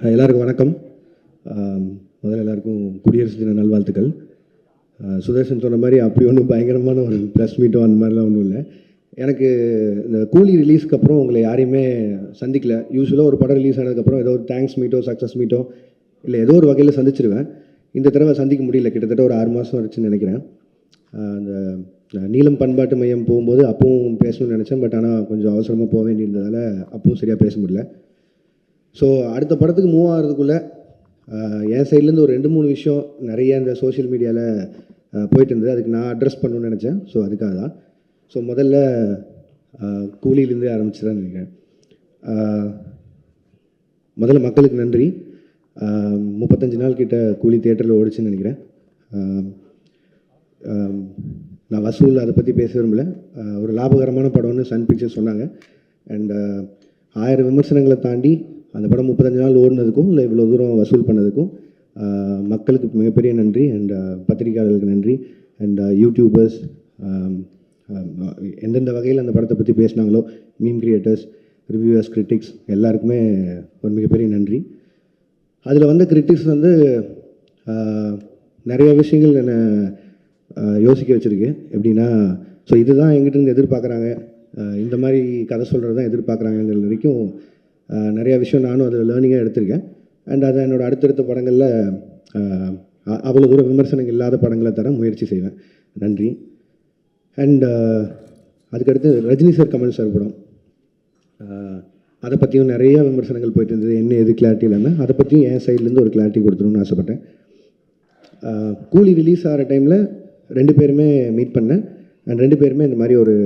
எல்லாருக்கும் வணக்கம். முதல்ல எல்லாருக்கும் குடியரசு தின நல்வாழ்த்துக்கள். சுதர்ஷன் சொன்ன மாதிரி அப்படி ஒன்றும் பயங்கரமான ஒரு ப்ரெஸ் மீட்டோ அந்த மாதிரிலாம் ஒன்றும் இல்லை. எனக்கு இந்த கூலி ரிலீஸ்க்கு அப்புறம் உங்களை யாரையுமே சந்திக்கல. யூஸ்வலாக ஒரு படம் ரிலீஸ் ஆனதுக்கப்புறம் ஏதோ ஒரு தேங்க்ஸ் மீட்டோ சக்ஸஸ் மீட்டோ இல்லை ஏதோ ஒரு வகையில் சந்திச்சிருவேன். இந்த தடவை சந்திக்க முடியல. கிட்டத்தட்ட ஒரு 6 மாதம் ஆச்சுன்னு நினைக்கிறேன். அந்த நீலம் பண்பாட்டு மையம் போகும்போது அப்பவும் பேசணும்னு நினச்சேன். பட் ஆனால் கொஞ்சம் அவசரமாக போக வேண்டியிருந்ததால் அப்பவும் சரியாக பேச முடியல. ஸோ அடுத்த படத்துக்கு மூவ் ஆகிறதுக்குள்ளே என் சைட்லேருந்து ஒரு 2-3 விஷயம் நிறைய இந்த சோஷியல் மீடியாவில் போயிட்டு இருந்தது. அதுக்கு நான் அட்ரஸ் பண்ணணும்னு நினச்சேன். ஸோ அதுக்காக தான். ஸோ முதல்ல கூலியிலேருந்து ஆரம்பிச்சுதான் நினைக்கிறேன். முதல்ல மக்களுக்கு நன்றி. 35 நாள் கிட்ட கூலி தியேட்டரில் ஓடிச்சுன்னு நினைக்கிறேன். நான் வசூல் அதை பற்றி பேச விரும்பல. ஒரு லாபகரமான படம்னு சன் பிக்சர்ஸ் சொன்னாங்க. அண்ட் 1000 விமர்சனங்களை தாண்டி அந்த படம் 35 நாள் ஓடினதுக்கும் இல்லை இவ்வளோ தூரம் வசூல் பண்ணதுக்கும் மக்களுக்கு மிகப்பெரிய நன்றி. அண்ட் பத்திரிகையாளர்களுக்கு நன்றி. அண்ட் யூடியூபர்ஸ் எந்தெந்த வகையில் அந்த படத்தை பற்றி பேசினாங்களோ, மீம் கிரியேட்டர்ஸ், ரிவ்யூவர்ஸ், கிரிட்டிக்ஸ் எல்லாருக்குமே ஒரு மிகப்பெரிய நன்றி. அதில் வந்த கிரிட்டிக்ஸ் வந்து நிறைய விஷயங்கள் என்னை யோசிக்க வச்சுருக்கு. எப்படின்னா, ஸோ இதுதான் எங்கிட்ட எதிர்பார்க்குறாங்க, இந்த மாதிரி கதை சொல்கிறது தான் எதிர்பார்க்குறாங்கிற வரைக்கும் நிறையா விஷயம் நானும் அதில் லேர்னிங்காக எடுத்திருக்கேன். அண்ட் அதை என்னோடய அடுத்தடுத்த படங்களில் அவ்வளோ தூரம் விமர்சனங்கள் இல்லாத படங்களை தர முயற்சி செய்வேன். நன்றி. அண்ட் அதுக்கடுத்து ரஜினி சார், கமல் சார் படம், அதை பற்றியும் நிறைய விமர்சனங்கள் போயிட்டு இருந்தது. என்ன எது கிளாரிட்டி இல்லாமல் அதை பற்றியும் என் சைட்லேருந்து ஒரு கிளாரிட்டி கொடுத்துருன்னு ஆசைப்பட்டேன். கூலி ரிலீஸ் ஆகிற டைமில் 2 பேருமே மீட் பண்ணேன். அண்ட் 2 பேருமே இந்த மாதிரி ஒரு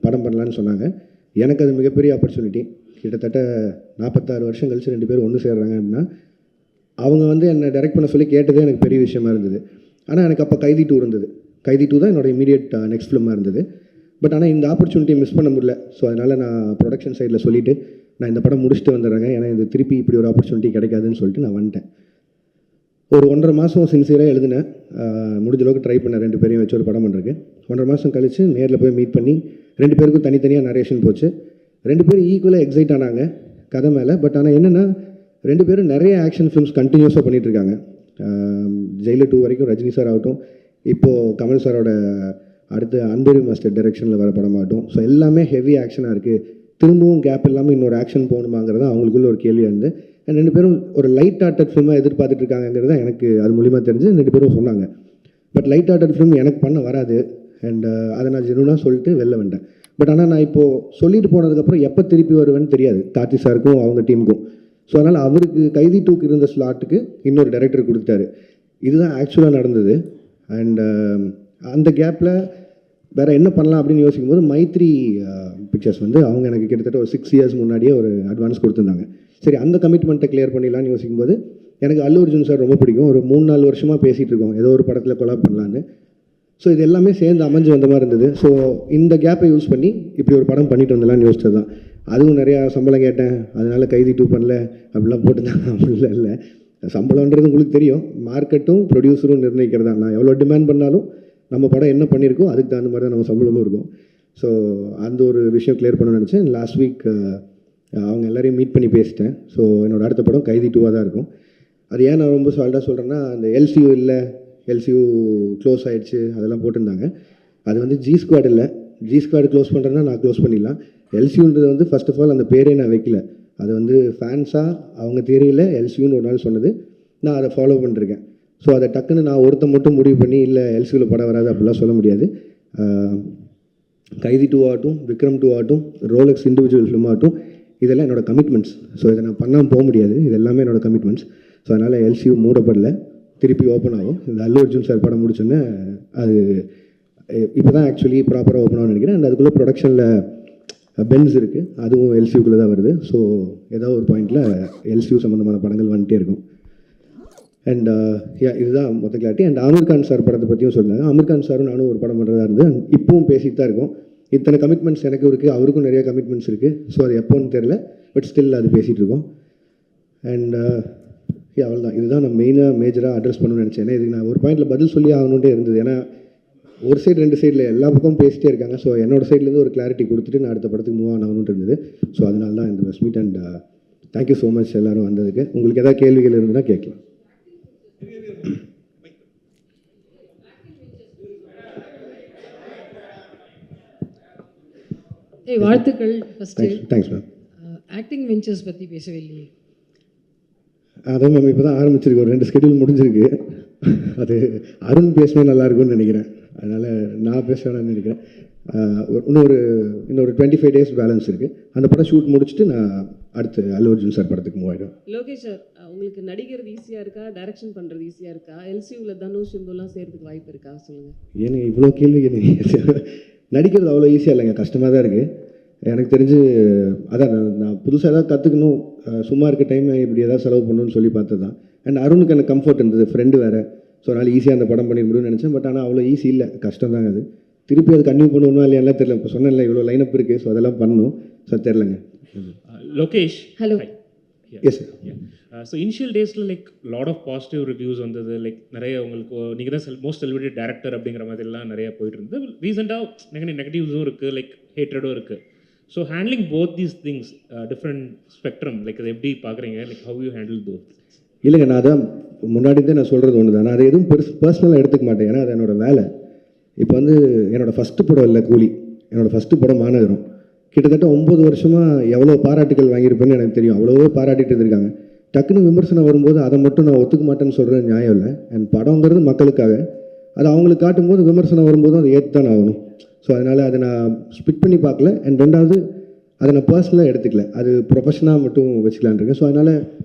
படம் பண்ணலான்னு சொன்னாங்க. எனக்கு அது மிகப்பெரிய ஆப்பர்ச்சுனிட்டி. கிட்டத்தட்ட 46 வருஷம் கழிச்சு 2 பேரும் ஒன்று சேர்றாங்க அப்படின்னா, அவங்க வந்து என்னை டைரக்ட் பண்ண சொல்லி கேட்டதே எனக்கு பெரிய விஷயமா இருந்தது. ஆனால் எனக்கு அப்போ கைதி 2 இருந்தது. கைதி 2 தான் என்னோட இமீடியட் நெக்ஸ்ட் ஃபிலிமாக இருந்தது. பட் ஆனால் இந்த ஆப்பர்ச்சுனிட்டியை மிஸ் பண்ண முடியல. ஸோ அதனால் நான் ப்ரொடக்ஷன் சைடில் சொல்லிவிட்டு நான் இந்த படம் முடிச்சுட்டு வந்துடுறேங்க, ஏன்னா இது திருப்பி இப்படி ஒரு ஆப்பர்ச்சுனிட்டி கிடைக்காதுன்னு சொல்லிட்டு நான் வந்துட்டேன். ஒரு 1.5 மாதம் சின்சியராக எழுதினேன். முடிஞ்ச அளவுக்கு ட்ரை பண்ணேன் 2 பேரையும் வச்சு ஒரு படம் பண்ணுறதுக்கு. 1.5 மாதம் கழித்து நேரில் போய் மீட் பண்ணி 2 பேருக்கும் தனித்தனியாக நரேஷன் போச்சு. 2 பேரும் ஈக்குவலாக எக்ஸைட் ஆனாங்க கதை மேலே. பட் ஆனால் என்னென்னா, 2 பேரும் நிறைய ஆக்ஷன் ஃபிலிம்ஸ் கண்டினியூஸாக பண்ணிகிட்ருக்காங்க. ஜெயிலர் 2 வரைக்கும் ரஜினி சார் ஆகட்டும், இப்போது கமல் சாரோட அடுத்து அன்பேரி மாஸ்டர் டைரெக்ஷனில் வர படமாகட்டும். ஸோ எல்லாமே ஹெவி ஆக்ஷனாக இருக்குது. திரும்பவும் கேப் இல்லாமல் இன்னொரு ஆக்ஷன் போகணுமாங்கிறது அவங்களுக்குள்ள ஒரு கேள்வியாக இருந்து, 2 பேரும் ஒரு லைட் ஹார்ட்டட் ஃபிலிமாக எதிர்பார்த்துட்டு இருக்காங்கிறது தான் எனக்கு அது மூலிமா தெரிஞ்சு 2 பேரும் சொன்னாங்க. பட் லைட் ஹார்ட்டட் ஃபிலிம் எனக்கு பண்ண வராது. அண்ட் அதை நான் ஜெனுவனாக சொல்லிட்டு வெளில வந்தேன். பட் ஆனால் நான் இப்போது சொல்லிட்டு போனதுக்கப்புறம் எப்போ திருப்பி வருவேன்னு தெரியாது கார்த்தி சாருக்கும் அவங்க டீமுக்கும். ஸோ அதனால் அவருக்கு கைதி 2க்கு இருந்த ஸ்லாட்டுக்கு இன்னொரு டைரக்டர் கொடுத்தாரு. இதுதான் ஆக்சுவலாக நடந்தது. அண்ட் அந்த கேப்பில் வேறு என்ன பண்ணலாம் அப்படின்னு யோசிக்கும் போது மைத்ரி பிக்சர்ஸ் வந்து அவங்க எனக்கு கிட்டத்தட்ட ஒரு 6 இயர்ஸ் முன்னாடியே ஒரு அட்வான்ஸ் கொடுத்துருந்தாங்க. சரி, அந்த கமிட்மெண்ட்டை கிளியர் பண்ணிடலான்னு யோசிக்கும் போது எனக்கு அல்லு அர்ஜுன் சார் ரொம்ப பிடிக்கும். ஒரு 3-4 வருஷமாக பேசிகிட்டு இருக்கோம் ஏதோ ஒரு படத்தில் கொலாப் பண்ணலான்னு. ஸோ இது எல்லாமே சேர்ந்து அமைஞ்சு வந்த மாதிரி இருந்தது. ஸோ இந்த கேப்பை யூஸ் பண்ணி இப்படி ஒரு படம் பண்ணிட்டு வந்தலான்னு யோசிச்சது தான். அதுவும் நிறையா சம்பளம் கேட்டேன், அதனால் கைதி 2 பண்ணல அப்படிலாம் போட்டுருந்தாங்க. அப்படிலாம் இல்லை. சம்பளம்ன்றது உங்களுக்கு தெரியும், மார்க்கெட்டும் ப்ரொடியூசரும் நிர்ணயிக்கிறது தான். நான் எவ்வளோ டிமாண்ட் பண்ணாலும் நம்ம படம் என்ன பண்ணியிருக்கோம் அதுக்கு தகுந்த மாதிரி தான் நம்ம சம்பளமும் இருக்கும். ஸோ அந்த ஒரு விஷயம் கிளியர் பண்ணணும்னு நினச்சேன். லாஸ்ட் வீக் அவங்க எல்லோரையும் மீட் பண்ணி பேசிட்டேன். ஸோ என்னோடய அடுத்த படம் கைதி 2வாக தான் இருக்கும். அது ஏன் நான் ரொம்ப சால்ட்டாக சொல்கிறேன்னா, அந்த எல்சியூ இல்லை, எல்சியூ க்ளோஸ் ஆகிடுச்சு அதெல்லாம் போட்டிருந்தாங்க. அது வந்து ஜி ஸ்குவாட் இல்லை. ஜி ஸ்குவாட் க்ளோஸ் பண்ணுறேன்னா நான் க்ளோஸ் பண்ணிடலாம். எல்சியூன்றது வந்து ஃபர்ஸ்ட் ஆஃப் ஆல் அந்த பேரே நான் வைக்கல. அது வந்து ஃபேன்ஸாக அவங்க தெரியல எல்சியூன்னு ஒரு நாள் சொன்னது, நான் அதை ஃபாலோ பண்ணிருக்கேன். ஸோ அதை டக்குன்னு நான் ஒருத்த மட்டும் முடிவு பண்ணி இல்லை எல்சியூவில் படம் வராது அப்படிலாம் சொல்ல முடியாது. கைதி 2 ஆகட்டும், விக்ரம் 2 ஆகட்டும், ரோலெக்ஸ் இண்டிவிஜுவல் ஃபிலிம் ஆகட்டும், இதெல்லாம் என்னோடய கமிட்மெண்ட்ஸ். ஸோ இதை நான் பண்ணாமல் போக முடியாது. இது எல்லாமே என்னோடய கமிட்மெண்ட்ஸ். ஸோ அதனால் எல்சியூ மூடப்படலை, திருப்பி ஓப்பன் ஆகும். இந்த அல்லு அர்ஜுன் சார் படம் முடிச்சோன்னே அது இப்போ தான் ஆக்சுவலி ப்ராப்பராக ஓப்பன் ஆகும்னு நினைக்கிறேன். அண்ட் அதுக்குள்ளே ப்ரொடக்ஷனில் பென்ஸ் இருக்குது, அதுவும் எல்சியூக்குள்ளே தான் வருது. ஸோ ஏதோ ஒரு பாயிண்டில் எல்சியூ சம்மந்தமான படங்கள் வந்துகிட்டே இருக்கும். அண்ட் இதுதான் மொத்த clarity. And Aamir Khan sir படத்தை பற்றியும் சொன்னாங்க. ஆமீர் கான் சாரும் நானும் ஒரு படம் பண்ணுறதா இருந்து இப்பவும் பேசிட்டு தான் இருக்கோம். இத்தனை கமிட்மெண்ட்ஸ் எனக்கு இருக்குது, அவருக்கும் நிறைய கமிட்மெண்ட்ஸ் இருக்குது. ஸோ அது எப்போன்னு தெரில, பட் ஸ்டில் அது பேசிகிட்டு இருக்கோம். அண்ட் அவ்வளோதான். இதுதான் நான் மேஜராக அட்ரஸ் பண்ணணும்னு நினச்சேன். ஏன்னா இதுக்கு நான் ஒரு பாயிண்டில் பதில் சொல்லி ஆகணுன்ட்டே இருந்தது. ஏன்னா ஒரு சைடு 2 சைடில் எல்லா பக்கமும் பேசிகிட்டே இருக்காங்க. ஸோ என்னோடய சைட்லேருந்து ஒரு கிளாரிட்டி கொடுத்துட்டு நான் அடுத்த படத்துக்கு மூவ் ஆகணுன்ட்டு இருந்தது. ஸோ அதனால தான் இந்த press meet. And thank you so much எல்லோரும் வந்ததுக்கு. உங்களுக்கு ஏதாவது கேள்விகள் இருந்ததுன்னா கேட்கலாம். வாழ்த்துக்கள். First thanks ma'am. Acting ventures பற்றி பேசவே இல்லையே. அதான் மேம் இப்போ தான் ஆரம்பிச்சிருக்கு, ஒரு 2 ஸ்கெடியூல் முடிஞ்சிருக்கு. அது அருண் பேசினா நல்லாயிருக்கும்னு நினைக்கிறேன், அதனால் நான் பேசுவேன்னு நினைக்கிறேன். இன்னொரு 25 days பேலன்ஸ் இருக்குது. அந்த படம் ஷூட் முடிச்சுட்டு நான் அடுத்து அல்லு அர்ஜுன் சார் படத்துக்கு மூவ் ஆகிடும். லோகேஷ் சார், உங்களுக்கு நடிக்கிறது ஈஸியாக இருக்கா, டைரக்ஷன் பண்ணுறது ஈஸியாக இருக்கா? எல்சியூவில் தனுஷ் சிம்புலாம் சேர்த்துக்கு வாய்ப்பு இருக்கா சொல்லுங்கள். ஏன்னு இவ்வளோ கேள்வி நடிக்கிறது அவ்வளோ ஈஸியாக இல்லைங்க, கஷ்டமாக தான் இருக்குது எனக்கு தெரிஞ்சு. அதான் நான் புதுசாக ஏதாவது கற்றுக்கணும், சும்மா இருக்க டைம் இப்படி ஏதாவது செலவு பண்ணணும்னு சொல்லி பார்த்தது தான். அண்ட் அருணுக்கு எனக்கு கம்ஃபர்ட் இருந்தது, ஃப்ரெண்டு வேறு. ஸோ அதனால் ஈஸியாக அந்த படம் பண்ணிட முடியும்னு நினச்சேன். பட் ஆனால் அவ்வளோ ஈஸி இல்லை, கஷ்டம் தாங்க அது. திருப்பி அது கன்டினியூ பண்ணுவோம் இல்லையா தெரியல. இப்போ சொன்னேன்ல இவ்வளோ லைனப் இருக்குது, ஸோ அதெல்லாம் பண்ணணும். ஸோ தெரிலங்க. Lokesh, hello. Yes sir. So initial டேஸில் like lot of positive reviews வந்தது. லைக் நிறைய உங்களுக்கு நீங்கள் தான் மோஸ்ட் செலிபிரிட்டி டேரக்டர் அப்படிங்கிற மாதிரிலாம் நிறைய போயிட்டு இருந்தது. ரீசெண்டாக நெகட்டிவ்ஸும் இருக்குது, லைக் ஹேட்ரடும் இருக்குது. So handling both these things, different spectrum, like அதை எப்படி பார்க்குறீங்க? Like how you handle those? இல்லைங்க, நான் அதான் முன்னாடி தான் நான் சொல்கிறது ஒன்று தான். நான் அதை எதுவும் பர்சனலாக எடுத்துக்க மாட்டேன், ஏன்னா அது என்னோடய வேலை. இப்போ வந்து என்னோடய ஃபஸ்ட்டு படம் இல்லை கூலி, என்னோடய ஃபஸ்ட்டு படம் மாநகரம். கிட்டத்தட்ட 9 வருஷமாக எவ்வளோ பாராட்டுகள் வாங்கியிருப்பேன்னு எனக்கு தெரியும். அவ்வளோவோ பாராட்டிட்டு இருந்திருக்காங்க. டக்குன்னு விமர்சனம் வரும்போது அதை மட்டும் நான் ஒத்துக்க மாட்டேன்னு சொல்கிறது நியாயம் இல்லை. அண்ட் படங்கிறது மக்களுக்காக, அது அவங்களுக்கு காட்டும்போது விமர்சனம் வரும்போதும் அதை ஏற்று தான் ஆகணும். ஸோ அதனால் அதை நான் ஸ்பிட் பண்ணி பார்க்கல. அண்ட் ரெண்டாவது அதை நான் பர்சனலாக எடுத்துக்கல, அது ப்ரொஃபஷனாக மட்டும் வச்சுக்கலான் இருக்கேன். ஸோ அதனால்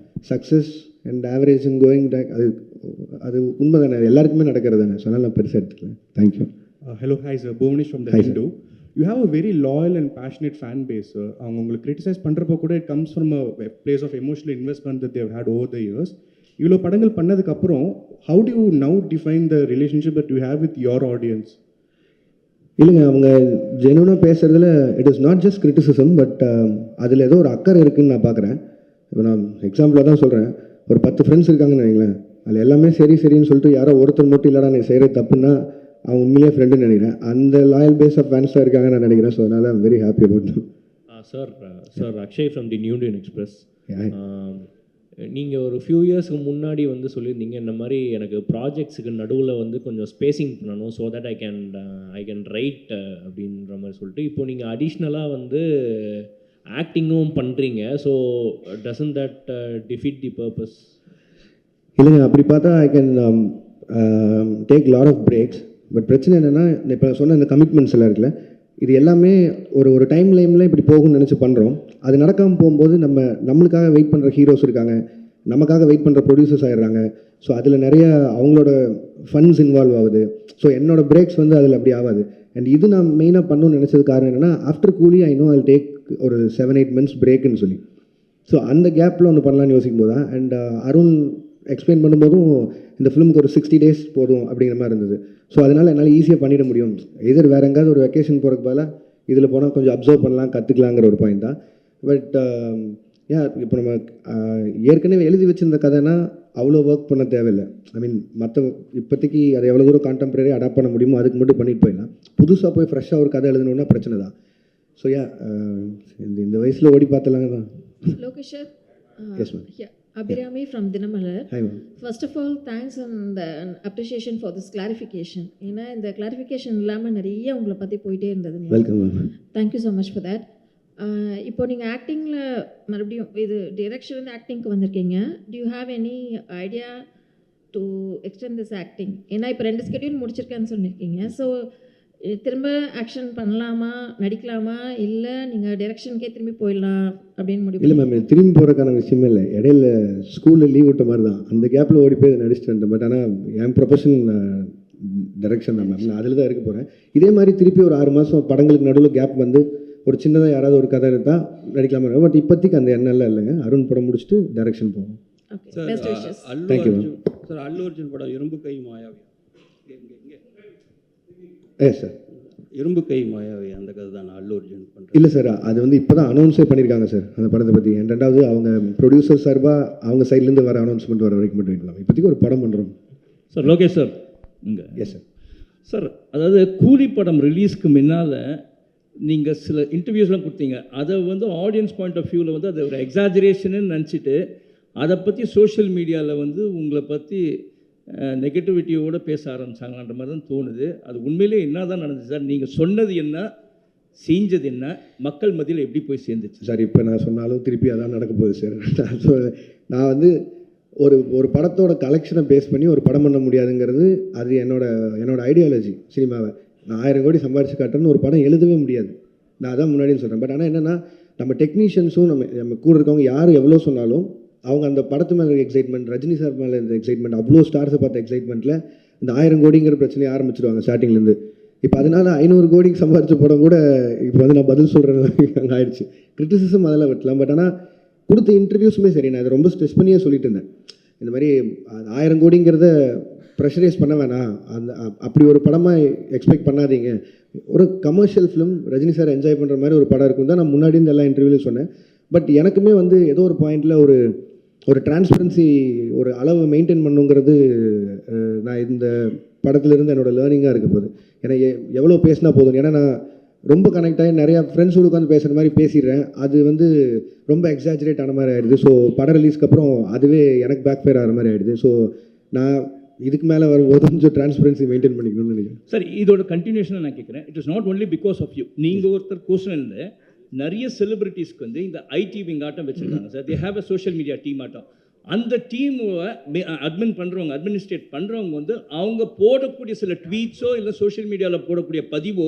success and average and going back அது உண்மை தானே, எல்லாருக்குமே நடக்கிறது தானே. ஸோ அதனால் நான் பெருசாக எடுத்துக்கல. Thank you. Hello, hi sir. Bhuvnesh from the Hindu. You have a very loyal and passionate fan base, sir. அவங்க உங்களுக்கு கிரிட்டிசைஸ் பண்ணுறப்போ கூட it comes from a place of emotional investment that they have had over the years. இவ்வளோ படங்கள் பண்ணதுக்கப்புறம் how do you now define the relationship that you have with your audience? இல்லைங்க, அவங்க ஜெனுவனாக பேசுகிறதுல it is not just criticism, but அதில் ஏதோ ஒரு அக்கறை இருக்குதுன்னு நான் பார்க்குறேன். இப்போ நான் எக்ஸாம்பிளாக தான் சொல்கிறேன், ஒரு 10 ஃப்ரெண்ட்ஸ் இருக்காங்கன்னு வைங்களேன், அதில் எல்லாமே சரின்னு சொல்லிட்டு யாரோ ஒருத்தர் மட்டும் இல்லைடா நீ செய்கிறது தப்புன்னா அவன் உண்மையிலேயே ஃப்ரெண்டுன்னு நினைக்கிறேன். அந்த லாயல் பேஸ் ஆஃப் ஃபேன்ஸாக இருக்காங்கன்னு நான் நினைக்கிறேன். ஸோ அதனால் I'm very happy about them. Sir Akshay from the new Indian express. நீங்கள் ஒரு ஃபியூ இயர்ஸ்க்கு முன்னாடி வந்து சொல்லியிருந்தீங்க, இந்த மாதிரி எனக்கு ப்ராஜெக்ட்ஸுக்கு நடுவில் வந்து கொஞ்சம் ஸ்பேசிங் பண்ணணும், so that I can write அப்படின்ற மாதிரி சொல்லிட்டு. இப்போ நீங்கள் அடிஷ்னலாக வந்து ஆக்டிங்கும் பண்ணுறீங்க. So doesn't that defeat the purpose? இல்லைங்க, அப்படி பார்த்தா I can take lot of breaks. But பிரச்சனை என்னென்னா, இப்போ சொன்ன இந்த கமிட்மெண்ட்ஸ் எல்லாம் இருக்குல்ல, இது எல்லாமே ஒரு டைம் லைனில் இப்படி போகும்னு நினச்சி பண்ணுறோம். அது நடக்காமல் போகும்போது நம்மளுக்காக வெயிட் பண்ணுற ஹீரோஸ் இருக்காங்க, நமக்காக வெயிட் பண்ணுற ப்ரொடியூசர்ஸ் ஆகிடுறாங்க. ஸோ அதில் நிறைய அவங்களோட ஃபண்ட்ஸ் இன்வால்வ் ஆகுது. ஸோ என்னோடய பிரேக்ஸ் வந்து அதில் அப்படி ஆகாது. அண்ட் இது நான் மெயினாக பண்ணணும்னு நினச்சது காரணம் என்னென்னா, ஆஃப்டர் கூலி ஐ நோ ஐ டேக் ஒரு 7-8 months பிரேக்குன்னு சொல்லி. ஸோ அந்த கேப்பில் ஒன்று பண்ணலான்னு யோசிக்கும் போது தான். அண்ட் அருண் எக்ஸ்பிளைன் பண்ணும்போதும் இந்த ஃபிலிமுக்கு ஒரு 60 days போதும் அப்படிங்கிற மாதிரி இருந்தது. ஸோ அதனால் என்னால் ஈஸியாக பண்ணிட முடியும். எதிர் வேறு எங்கேயாவது ஒரு வெக்கேஷன் போகிறதுக்கு பதிலாக இதில் போனால் கொஞ்சம் அப்சர்வ் பண்ணலாம், கற்றுக்கலாங்கிற ஒரு பாயிண்ட் தான். பட் இப்போ நம்ம ஏற்கனவே எழுதி வச்சுருந்த கதைனா அவ்வளோ ஒர்க் பண்ண தேவையில்லை. ஐ மீன் இப்போதைக்கு அதை எவ்வளோ தூரம் கான்டெம்பரரி அடாப்ட் பண்ண முடியுமோ அதுக்கு மட்டும் பண்ணிட்டு போயிடலாம். புதுசாக போய் ஃப்ரெஷ்ஷாக ஒரு கதை எழுதணுன்னா பிரச்சனை தான். ஸோ இந்த வயசில் ஓடி பார்த்தலாங்க தான். Lokesh sir. Yes ma'am. Abhirami from Dinamalar. Hi ma'am. First of all, thanks and appreciation for this clarification. ஏன்னா இந்த கிளாரிஃபிகேஷன் இல்லாமல் நிறைய உங்களை பற்றி போயிட்டே இருந்தது. Welcome ma'am. Thank you so much for that. இப்போ நீங்கள் ஆக்டிங்கில் மறுபடியும் இது டிரெக்ஷன் ஆக்டிங்க்கு வந்திருக்கீங்க. To you have any idea to extend this acting? ஏன்னா இப்போ 2 schedule முடிச்சிருக்கேன்னு சொல்லியிருக்கீங்க. ஸோ திரும்ப ஆக்ஷன் பண்ணலாமா, நடிக்கலாமா, இல்லை நீங்கள் டைரக்ஷனுக்கே திரும்பி போயிடலாம் அப்படின்னு முடிவு? இல்லை மேம், திரும்பி போகிறக்கான விஷயமே இல்லை. இடையில ஸ்கூலில் லீவ் விட்ட மாதிரி தான், அந்த கேப்பில் ஓடி போய் நடிச்சுட்டு வந்தேன். பட் ஆனால் என் ப்ரொஃபஷன் டைரக்ஷன் தான் மேம், நான் அதில் தான் இருக்க போகிறேன். இதே மாதிரி திருப்பி ஒரு 6 மாதம் படங்களுக்கு நடுவில் கேப் வந்து ஒரு சின்னதாக யாராவது ஒரு கதை எடுத்தால் நடிக்கலாமா. பட் இப்போதைக்கு அந்த எண்ணெல்லாம் இல்லைங்க. அருண் படம் முடிச்சுட்டு டைரக்ஷன் போவோம். Thank you ma'am. சார், அல்லு அர்ஜுன் படம் இரும்பு கை மாயாவி. சார், இரும்பு கை மாயாவி அந்த கதை தான் அல்லு அர்ஜுன் பண்ணுறேன். இல்லை சார், அது வந்து இப்போ தான் அனௌன்ஸே பண்ணியிருக்காங்க சார் அந்த படத்தை பற்றி. ரெண்டாவது அவங்க ப்ரொடியூசர் சார்பாக அவங்க சைட்லேருந்து வர அனௌன்ஸ்மெண்ட் வர வரைக்கும் மட்டும் இருக்கலாம். இப்போதைக்கு ஒரு படம் பண்ணுறோம் சார். லோகேஷ் சார் இங்கே. Yes sir. சார், அதாவது கூலி படம் ரிலீஸ்க்கு முன்னால் நீங்கள் சில இன்டர்வியூஸ்லாம் கொடுத்தீங்க, அதை வந்து ஆடியன்ஸ் பாயிண்ட் ஆஃப் வியூவில் வந்து அதை ஒரு எக்ஸாஜரேஷன்னு நினச்சிட்டு அதை பற்றி சோஷியல் மீடியாவில் வந்து உங்களை பற்றி நெகட்டிவிட்டியோடு பேச ஆரம்பிச்சாங்கன்ற மாதிரி தான் தோணுது. அது உண்மையிலே என்ன தான் நடந்துச்சு சார்? நீங்கள் சொன்னது என்ன, செஞ்சது என்ன, மக்கள் மத்தியில் எப்படி போய் சேர்ந்துச்சு சார்? இப்போ நான் சொன்னாலும் திருப்பி அதான் நடக்க போகுது சார். நான் வந்து ஒரு படத்தோட கலெக்ஷனை பேஸ் பண்ணி ஒரு படம் பண்ண முடியாதுங்கிறது அது என்னோட ஐடியாலஜி. சினிமாவை நான் 1000 கோடி சம்பாரிச்சு காட்டுறேன்னு ஒரு படம் எழுதவே முடியாது. நான் அதான் முன்னாடியும் சொல்கிறேன். பட் ஆனால் என்னென்னா, நம்ம டெக்னீஷியன்ஸும் நம்ம கூட இருக்கவங்க யார் எவ்வளோ சொன்னாலும் அவங்க அந்த படத்து மேலே இருக்க எக்ஸைட்மெண்ட், ரஜினி சார் மேலே இருந்த எக்ஸைட்மெண்ட், அவ்வளோ ஸ்டார்ஸை பார்த்த எக்ஸைட்மெண்ட்டில் இந்த 1000 கோடிங்கிற பிரச்சனையை ஆரம்பிச்சிடுவாங்க ஸ்டார்டிங்லேருந்து. இப்போ அதனால் 500 கோடிக்கு சம்பாரிச்ச படம் கூட இப்போ வந்து நான் பதில் சொல்கிறேன் அங்கே ஆயிடுச்சு. கிரிட்டிசிசம் அதெல்லாம் வெட்டலாம். பட் ஆனால் கொடுத்த இன்டர்வியூஸுமே சரி, நான் அதை ரொம்ப ஸ்ட்ரெஸ் பண்ணியே சொல்லிட்டு இருந்தேன். இந்த மாதிரி 1000 கோடிங்கிறத ப்ரெஷரைஸ் பண்ண வேணாம், அப்படி ஒரு படமாக எக்ஸ்பெக்ட் பண்ணாதீங்க. ஒரு commercial film Rajini sir enjoy பண்ணுற மாதிரி ஒரு படம் இருக்கும் தான் நான் முன்னாடி இந்த எல்லா இன்டர்வியூலையும் சொன்னேன். பட் எனக்குமே வந்து ஏதோ ஒரு பாயிண்டில் ஒரு டிரான்ஸ்பரன்சி, ஒரு அளவை மெயின்டைன் பண்ணுங்கிறது நான் இந்த படத்துலேருந்து என்னோடய லேர்னிங்காக இருக்க போகுது. ஏன்னா எவ்வளோ பேசினா போதும். ஏன்னா நான் ரொம்ப கனெக்ட் ஆகி நிறையா ஃப்ரெண்ட்ஸோடு உட்காந்து பேசுகிற மாதிரி பேசிடுறேன். அது வந்து ரொம்ப எக்ஸாஜரேட் ஆன மாதிரி ஆகிடுது. ஸோ படம் ரிலீஸ்க்கு அப்புறம் அதுவே எனக்கு பேக் ஃபயர் ஆகிற மாதிரி ஆகிடுது. ஸோ நான் இதுக்கு மேலே வரும்போது கொஞ்சம் டிரான்ஸ்பரன்சி மெயின்டைன் பண்ணிக்கணும்னு நினைக்கிறேன். சார், இதோட கண்டினியூஷனாக நான் கேட்குறேன். It is not only because of you. நீங்கள் ஒருத்தர் கொஸ்டினில் நிறைய செலிபிரிட்டிஸ்க்கு வந்து இந்த ஐடி விங் ஆட்டம் வச்சுருக்காங்க சார். They have a social media team ஆட்டம். அந்த டீமை அட்மினிஸ்ட்ரேட் பண்ணுறவங்க வந்து அவங்க போடக்கூடிய சில ட்வீட்ஸோ இல்லை சோஷியல் மீடியாவில் போடக்கூடிய பதிவோ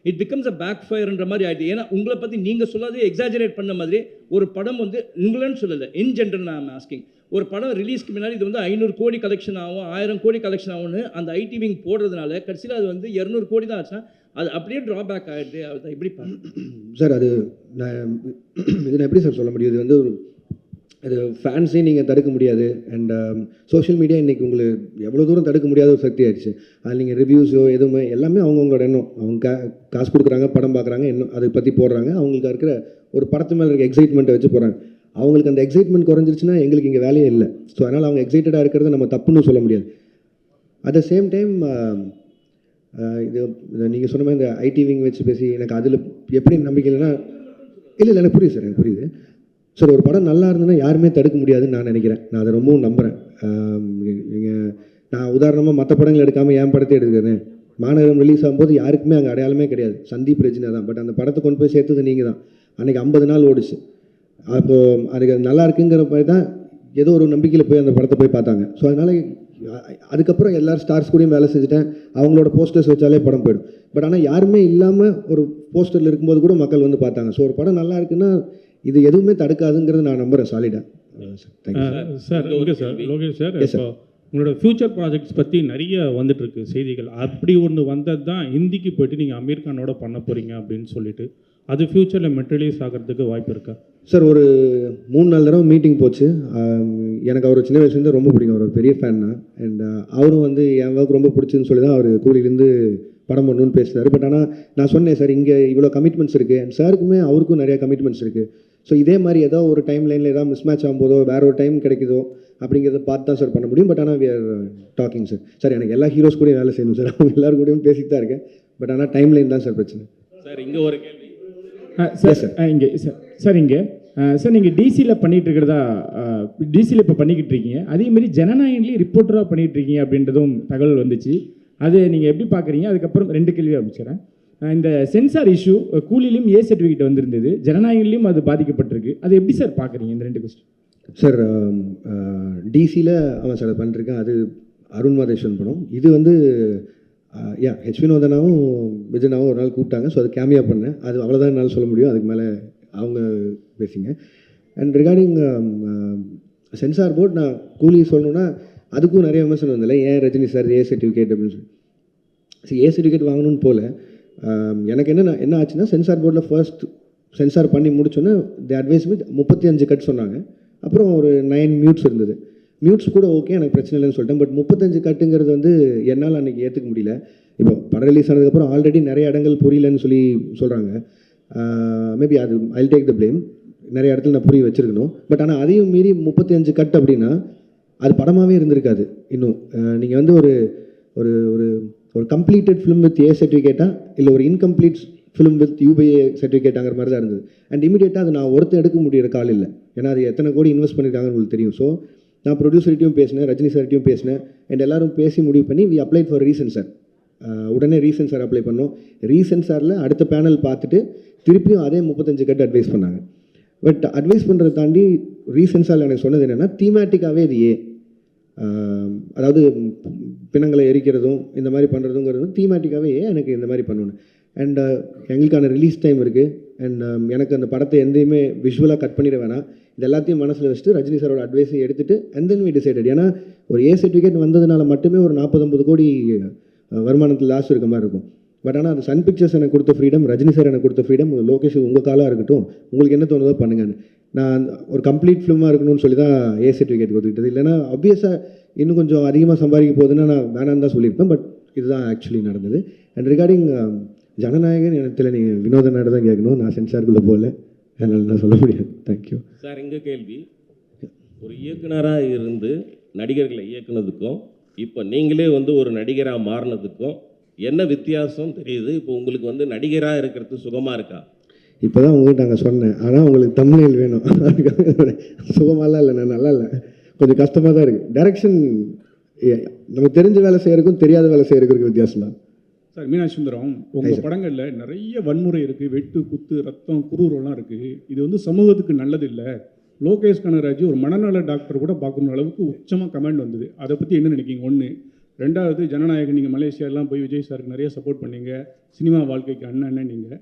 இட் பிகம்ஸ் அ பேக் ஃபயர்ன்ற மாதிரி ஆகிடுது. ஏன்னா உங்களை பற்றி நீங்கள் சொல்லாதே எக்ஸாஜரேட் பண்ண மாதிரி ஒரு படம் வந்து உங்களன்னு சொல்லலை, இன் ஜென்ரல் நான் ஆஸ்கிங். ஒரு படம் ரிலீஸ்க்கு முன்னாடி இது வந்து 500 கோடி கலெக்ஷன் ஆகும், 1000 கோடி கலெக்ஷன் ஆகும்னு அந்த ஐடி விங் போடுறதுனால கடைசியில் அது வந்து 200 கோடி தான் ஆச்சுன்னா அது அப்படியே ட்ராபேக் ஆகிடுது. அதுதான் எப்படி சார்? அது நான் எப்படி சார் சொல்ல முடியும்? இது வந்து அது ஃபேன்ஸையும் நீங்கள் தடுக்க முடியாது. அண்ட் சோஷியல் மீடியா இன்றைக்கி உங்களுக்கு எவ்வளோ தூரம் தடுக்க முடியாத ஒரு சக்தி ஆயிடுச்சு. அதில் நீங்கள் ரிவ்யூஸோ எதுவுமே எல்லாமே அவங்கவுங்களோட எண்ணம். அவங்க காசு கொடுக்குறாங்க, படம் பார்க்குறாங்க, இன்னும் அதை பற்றி போடுறாங்க. அவங்களுக்கு இருக்கிற ஒரு படத்து மேலே இருக்க எக்ஸைட்மெண்ட்டை வச்சு போகிறாங்க. அவங்களுக்கு அந்த எக்ஸைட்மெண்ட் குறைஞ்சிருச்சுன்னா எங்களுக்கு இங்கே வேலையே இல்லை. ஸோ அதனால் அவங்க எக்ஸைட்டடாக இருக்கிறத நம்ம தப்புன்னு சொல்ல முடியாது. அட் த சேம் டைம் இது நீங்கள் சொன்ன மாதிரி இந்த ஐடி விங் வச்சு பேசி எனக்கு அதில் எப்படி நம்பிக்கை இல்லைன்னா, இல்லை எனக்கு புரியுது சார், எனக்கு புரியுது சார். ஒரு படம் நல்லா இருந்ததுன்னா யாருமே தடுக்க முடியாதுன்னு நான் நினைக்கிறேன். நான் அதை ரொம்பவும் நம்புகிறேன். நான் உதாரணமாக மற்ற படங்கள் எடுக்காமல் என் படத்தை எடுக்கிறேன். மாநகரம் ரிலீஸ் ஆகும்போது யாருக்குமே அங்கே அடையாளமே கிடையாது, சந்தீப் ரஜினா தான். பட் அந்த படத்தை கொண்டு போய் சேர்த்தது நீங்கள் தான். அன்றைக்கி 50 நாள் ஓடிச்சு. அப்போது அதுக்கு நல்லா இருக்குங்கிற மாதிரி தான் ஏதோ ஒரு நம்பிக்கையில் போய் அந்த படத்தை போய் பார்த்தாங்க. ஸோ அதனால் அதுக்கப்புறம் எல்லோரும் ஸ்டார்ஸ் கூடயும் வேலை செஞ்சுட்டேன். அவங்களோட போஸ்டர்ஸ் வச்சாலே படம் போயிடும். பட் ஆனால் யாருமே இல்லாமல் ஒரு போஸ்டரில் இருக்கும்போது கூட மக்கள் வந்து பார்த்தாங்க. ஸோ ஒரு படம் நல்லா இருக்குன்னா இது எதுவுமே தடுக்காதுங்கிறது நான் நம்புகிறேன் சாலிடாக. Sir okay sir, Lokesh sir, இப்போ உங்களோட ஃப்யூச்சர் ப்ராஜெக்ட்ஸ் பற்றி நிறைய வந்துட்டுருக்கு செய்திகள். அப்படி ஒன்று வந்தது தான் ஹிந்திக்கு போய்ட்டு நீங்கள் அமீர் கானோட பண்ண போகிறீங்க அப்படின்னு சொல்லிட்டு, அது ஃப்யூச்சரில் மெட்டீரியலைஸ் ஆகிறதுக்கு வாய்ப்பு இருக்கா சார்? ஒரு 3-4 தடவை மீட்டிங் போச்சு. எனக்கு அவர் சின்ன வயசுலேருந்து ரொம்ப பிடிக்கும். அவர் ஒரு பெரிய ஃபேன் தான். அண்ட் அவரும் வந்து என் ஒர்க் ரொம்ப பிடிச்சுன்னு சொல்லி தான் அவர் கூலிலேருந்து படம் பண்ணணும்னு பேசுகிறாரு. பட் ஆனால் நான் சொன்னேன் சார், இங்கே இவ்வளோ கமிட்மெண்ட்ஸ் இருக்குது. அண்ட் சாருக்குமே அவருக்கும் நிறையா கமிட்மெண்ட்ஸ் இருக்குது. ஸோ இதே மாதிரி ஏதோ ஒரு டைம் லைனில் ஏதாவது மிஸ் மேட்ச் ஆகும்போதோ வேறு ஒரு டைம் கிடைக்குதோ அப்படிங்கிறத பார்த்து தான் சார் பண்ண முடியும். பட் ஆனால் we are talking sir. Sir எனக்கு எல்லா ஹீரோஸ் கூடயும் வேலை செய்யணும் சார். அவங்க எல்லாரும் கூடயும் பேசிட்டு தான் இருக்கேன். பட் ஆனால் டைம் லைன் தான் சார் பிரச்சனை. சார் இங்கே ஒரு கேள்வி சார். இங்கே சார் இங்கே சார் நீங்கள் டிசியில் பண்ணிகிட்டு இருக்கிறதா, டிசியில் இப்போ பண்ணிக்கிட்டு இருக்கீங்க. அதேமாரி ஜனநாயகன்லேயும் ரிப்போர்ட்டராக பண்ணிகிட்டு இருக்கீங்க அப்படின்றதும் தகவல் வந்துச்சு. அது நீங்கள் எப்படி பார்க்குறீங்க? அதுக்கப்புறம் 2 கேள்வி ஆரம்பிச்சிடறேன். இந்த சென்சார் இஷ்யூ கூலிலையும் ஏ சர்டிஃபிகேட் வந்திருந்தது, ஜனநாயகன்லையும் அது பாதிக்கப்பட்டிருக்கு. அது எப்படி சார் பார்க்குறீங்க இந்த 2 கொஸ்டின்? சார் டிசியில் ஆமாம் சார் அது பண்ணிருக்கேன். அது அருண் மாதேஸ்வரன் படம். இது வந்து ஹெச் வினோதனாவும் விஜயனாவும் ஒரு நாள் கூப்பிட்டாங்க. ஸோ அது கேமியா பண்ணேன். அது அவ்வளோதான் என்னால் சொல்ல முடியும். அதுக்கு மேலே அவங்க பேசிங்க. அண்ட் ரிகார்டிங் சென்சார் போர்ட், நான் கூலி சொல்லணுன்னா அதுக்கும் நிறைய விமர்சனம் வந்தில்ல. ஏன் ரஜினி சார் ஏ சர்டிஃபிகேட் அப்படின்னு சொல்லி. சரி, ஏ சர்டிஃபிகேட் வாங்கணும்னு போல எனக்கு என்ன ஆச்சுன்னா, சென்சார் போர்டில் ஃபர்ஸ்ட் சென்சார் பண்ணி முடிச்சோன்னே தி அட்வைஸ் வித் 35 கட் சொன்னாங்க. அப்புறம் ஒரு 9 மியூட்ஸ் இருந்தது. மியூட்ஸ் கூட ஓகே, எனக்கு பிரச்சனை இல்லைன்னு சொல்லிட்டேன். பட் 35 கட்டுங்கிறது வந்து என்னால் அன்றைக்கி ஏற்றுக்க முடியல. இப்போ படம் ரிலீஸ் ஆனதுக்கப்புறம் ஆல்ரெடி நிறைய இடங்கள் புரியலன்னு சொல்லி சொல்கிறாங்க. மேபி அது ஐ டேக் த ப்ளேம். நிறைய இடத்துல நான் புரிய வச்சுருக்கணும். பட் ஆனால் அதையும் மீறி 35 கட் அப்படின்னா அது படமாகவே இருந்திருக்காது. இன்னும் நீங்கள் வந்து ஒரு ஒரு ஒரு கம்ப்ளீட்டட் ஃபிலிம் வித் ஏ சர்டிஃபிகேட்டா இல்லை ஒரு இன்கம்ப்ளீட் ஃபிலிம் வித் யூபிஏ சர்டிஃபிகேட்டாங்கிற மாதிரி தான் இருந்தது. அண்ட் இமீடியட்டாக அது நான் ஒருத்தர் எடுக்க முடியிற கால் இல்லை, ஏன்னா அது எத்தனை கோடி இன்வெஸ்ட் பண்ணியிருக்காங்கன்னு உங்களுக்கு தெரியும். ஸோ நான் ப்ரொடியூசர்கிட்டையும் பேசினேன், ரஜினி சார்கிட்டையும் பேசினேன், அண்ட் எல்லோரும் பேசி முடிவு பண்ணி வி அப்ளைட் ஃபார் ரீசென்சார். உடனே ரீசென்சார் அப்ளை பண்ணோம். ரீசென்சாரில் அடுத்த பேனல் பார்த்துட்டு திருப்பியும் அதே 35 கட் அட்வைஸ் பண்ணாங்க. பட் அட்வைஸ் பண்ணுறதை தாண்டி ரீசென்சாரில் எனக்கு சொன்னது என்னென்னா, தீமேட்டிக்காகவே இது அதாவது பிணங்களை எரிக்கிறதும் இந்த மாதிரி பண்ணுறதுங்கிறதும் தீமேட்டிக்காகவே எனக்கு இந்த மாதிரி பண்ணணும். அண்ட் எங்களுக்கான ரிலீஸ் டைம் இருக்குது. அண்ட் எனக்கு அந்த படத்தை எந்தையுமே விஷுவலாக கட் பண்ணிட வேணாம், இது எல்லாத்தையும் மனசில் வச்சுட்டு ரஜினி சாரோட அட்வைஸை எடுத்துகிட்டு அண்ட் தென் வி டிசைடட். ஏன்னா ஒரு ஏ சர்டிஃபிகேட் வந்ததுனால மட்டுமே ஒரு 40-50 கோடி வருமானத்தில் லாஸ் இருக்க மாதிரி இருக்கும். பட் ஆனால் அது சன் பிக்சர்ஸ் எனக்கு கொடுத்த ஃப்ரீடம், ரஜினி சார் எனக்கு கொடுத்த ஃப்ரீடம், லோகேஷ் உங்கள் காலாக இருக்கட்டும், உங்களுக்கு என்ன தோணுதோ பண்ணுங்கன்னு. நான் ஒரு கம்ப்ளீட் ஃபிலிமாக இருக்கணும்னு சொல்லி தான் ஏ சர்டிஃபிகேட் கொடுத்துக்கிட்டது. இல்லைனா ஆப்வியஸாக இன்னும் கொஞ்சம் அதிகமாக சம்பாதிக்க போகுதுன்னா நான் வேணான்னு தான் சொல்லியிருப்பேன். பட் இதுதான் ஆக்சுவலி நடந்தது. அண்ட் ரிகார்டிங் ஜனநாயகன் எனக்கு தெரியல, நீங்கள் வினோத நாடு தான் கேட்கணும், நான் சென்சாருக்குள்ளே போகல, அதனால் நான் சொல்ல முடியாது. Thank you sir. எங்கள் கேள்வி, ஒரு இயக்குனராக இருந்து நடிகர்களை இயக்குனதுக்கும் இப்போ நீங்களே வந்து ஒரு நடிகராக மாறினதுக்கும் என்ன வித்தியாசம் தெரியுது? இப்போ உங்களுக்கு வந்து நடிகராக இருக்கிறது சுகமாக இருக்கா? இப்போ தான் உங்கள்கிட்ட நாங்கள் சொன்னேன், ஆனால் உங்களுக்கு தமிழில் வேணும். சுகமாலாம் இல்லை, நான் நல்லா இல்லை, கொஞ்சம் கஷ்டமாக தான் இருக்குது. டைரக்ஷன் நம்ம தெரிஞ்ச வேலை செய்கிறதுக்கும் தெரியாத வேலை செய்கிறதுக்கு வித்தியாசம் தான். சார் மீனாட்சி சுந்தரம், உங்கள் படங்களில் நிறைய வன்முறை இருக்குது, வெட்டு குத்து ரத்தம் குரூரெல்லாம் இருக்குது. இது வந்து சமூகத்துக்கு நல்லது இல்லை. லோகேஷ் கனகராஜ் ஒரு மனநல டாக்டர் கூட பார்க்கணும் அளவுக்கு உச்சமாக கமெண்ட் வந்தது. அதை பற்றி என்ன நினைக்கிங்க? ஒன்று. ரெண்டாவது, ஜனநாயகன் நீங்கள் மலேசியாலாம் போய் விஜய் சாருக்கு நிறைய சப்போர்ட் பண்ணீங்க, சினிமா வாழ்க்கைக்கு அண்ணன் நீங்கள்.